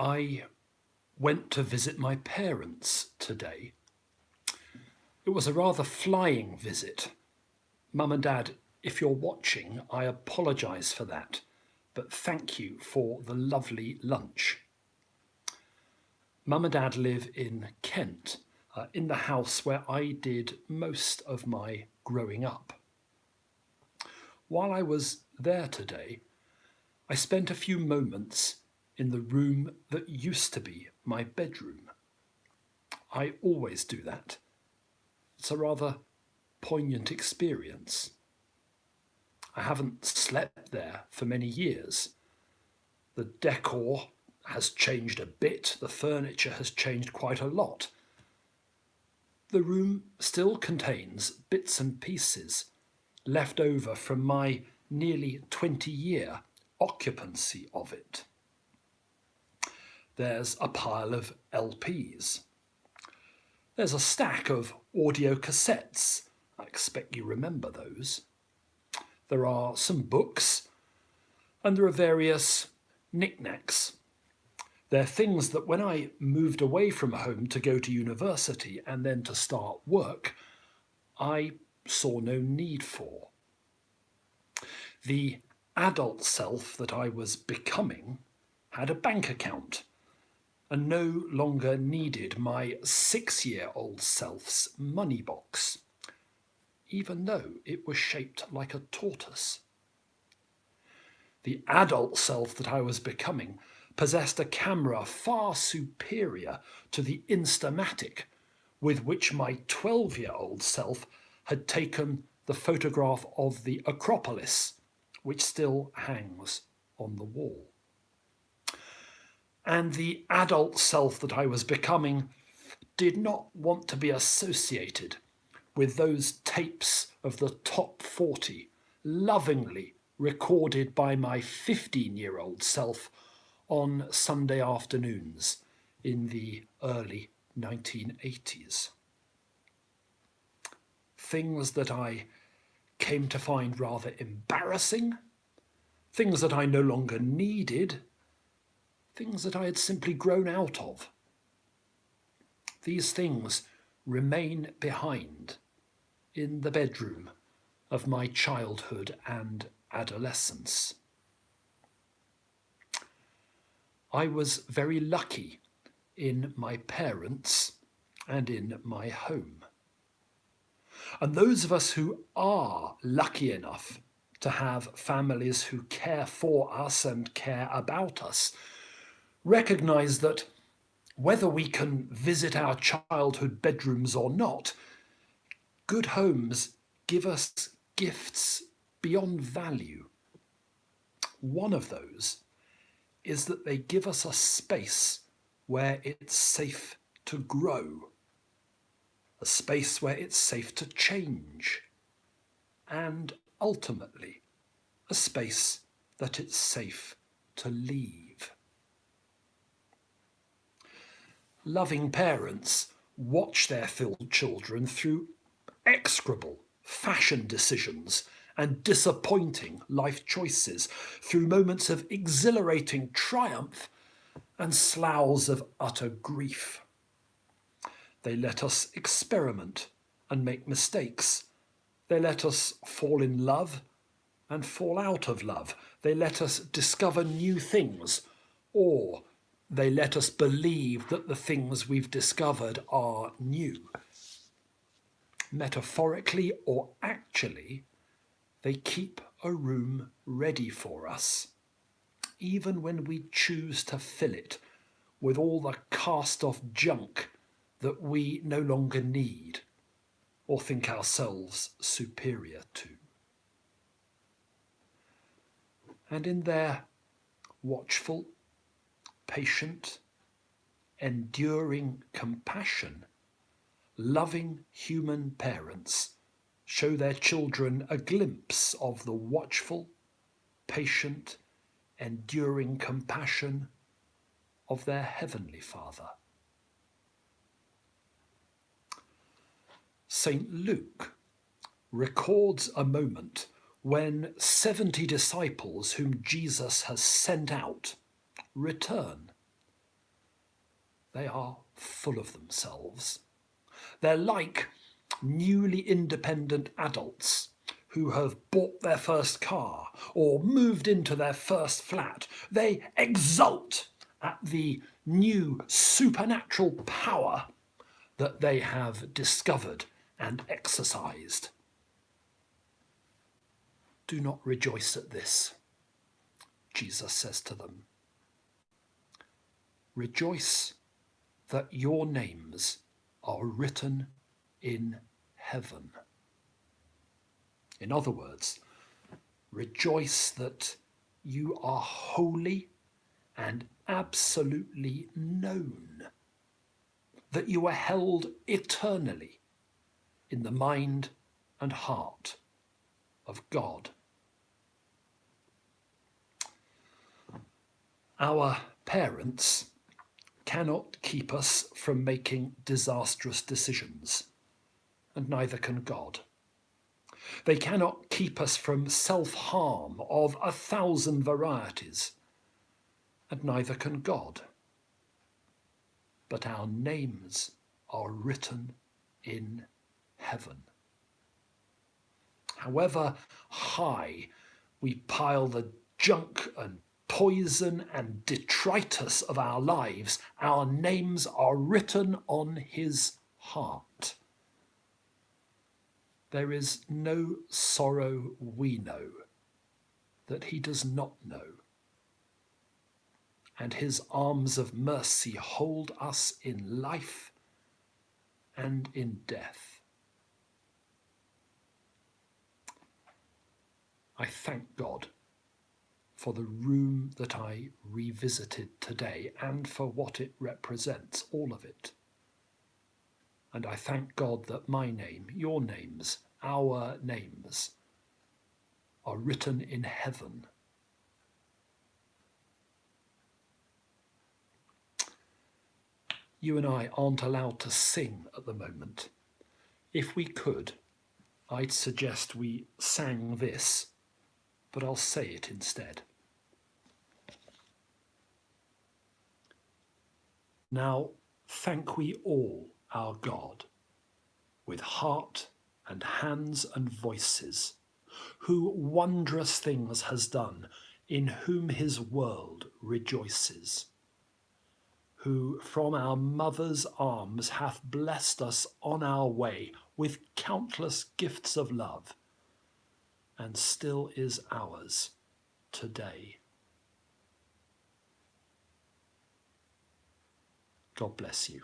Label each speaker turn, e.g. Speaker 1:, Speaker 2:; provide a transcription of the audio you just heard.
Speaker 1: I went to visit my parents today. It was a rather flying visit. Mum and Dad, if you're watching, I apologise for that, but thank you for the lovely lunch. Mum and Dad live in Kent, in the house where I did most of my growing up. While I was there today, I spent a few moments in the room that used to be my bedroom. I always do that. It's a rather poignant experience. I haven't slept there for many years. The decor has changed a bit, the furniture has changed quite a lot. The room still contains bits and pieces left over from my nearly 20-year occupancy of it. There's a pile of LPs. There's a stack of audio cassettes. I expect you remember those. There are some books, and there are various knickknacks. They're things that when I moved away from home to go to university and then to start work, I saw no need for. The adult self that I was becoming had a bank account and no longer needed my 6-year-old self's money box, even though it was shaped like a tortoise. The adult self that I was becoming possessed a camera far superior to the Instamatic with which my 12-year-old self had taken the photograph of the Acropolis, which still hangs on the wall. And the adult self that I was becoming did not want to be associated with those tapes of the top 40 lovingly recorded by my 15-year-old self on Sunday afternoons in the early 1980s. Things that I came to find rather embarrassing, things that I no longer needed, things that I had simply grown out of. These things remain behind in the bedroom of my childhood and adolescence. I was very lucky in my parents and in my home. And those of us who are lucky enough to have families who care for us and care about us recognize that whether we can visit our childhood bedrooms or not, good homes give us gifts beyond value. One of those is that they give us a space where it's safe to grow, a space where it's safe to change, and ultimately, a space that it's safe to leave. Loving parents watch their children through execrable fashion decisions and disappointing life choices, through moments of exhilarating triumph and sloughs of utter grief. They let us experiment and make mistakes. They let us fall in love and fall out of love. They let us discover new things, or they let us believe that the things we've discovered are new. Metaphorically or actually, they keep a room ready for us, even when we choose to fill it with all the cast-off junk that we no longer need or think ourselves superior to. And in their watchful, patient, enduring compassion, loving human parents show their children a glimpse of the watchful, patient, enduring compassion of their Heavenly Father. St. Luke records a moment when 70 disciples whom Jesus has sent out return They are full of themselves. They're like newly independent adults who have bought their first car or moved into their first flat. They exult at the new supernatural power that they have discovered and exercised. Do not rejoice at this, Jesus says to them. Rejoice that your names are written in heaven. In other words, rejoice that you are holy and absolutely known, that you are held eternally in the mind and heart of God. Our parents cannot keep us from making disastrous decisions, and neither can God. They cannot keep us from self-harm of 1,000 varieties, and neither can God. But our names are written in heaven. However high we pile the junk and poison and detritus of our lives, our names are written on his heart. There is no sorrow we know that he does not know, and his arms of mercy hold us in life and in death. I thank God for the room that I revisited today and for what it represents, all of it. And I thank God that my name, your names, our names are written in heaven. You and I aren't allowed to sing at the moment. If we could, I'd suggest we sang this, but I'll say it instead. Now thank we all our God with heart and hands and voices, who wondrous things has done, in whom his world rejoices, who from our mother's arms hath blessed us on our way with countless gifts of love, and still is ours today. God bless you.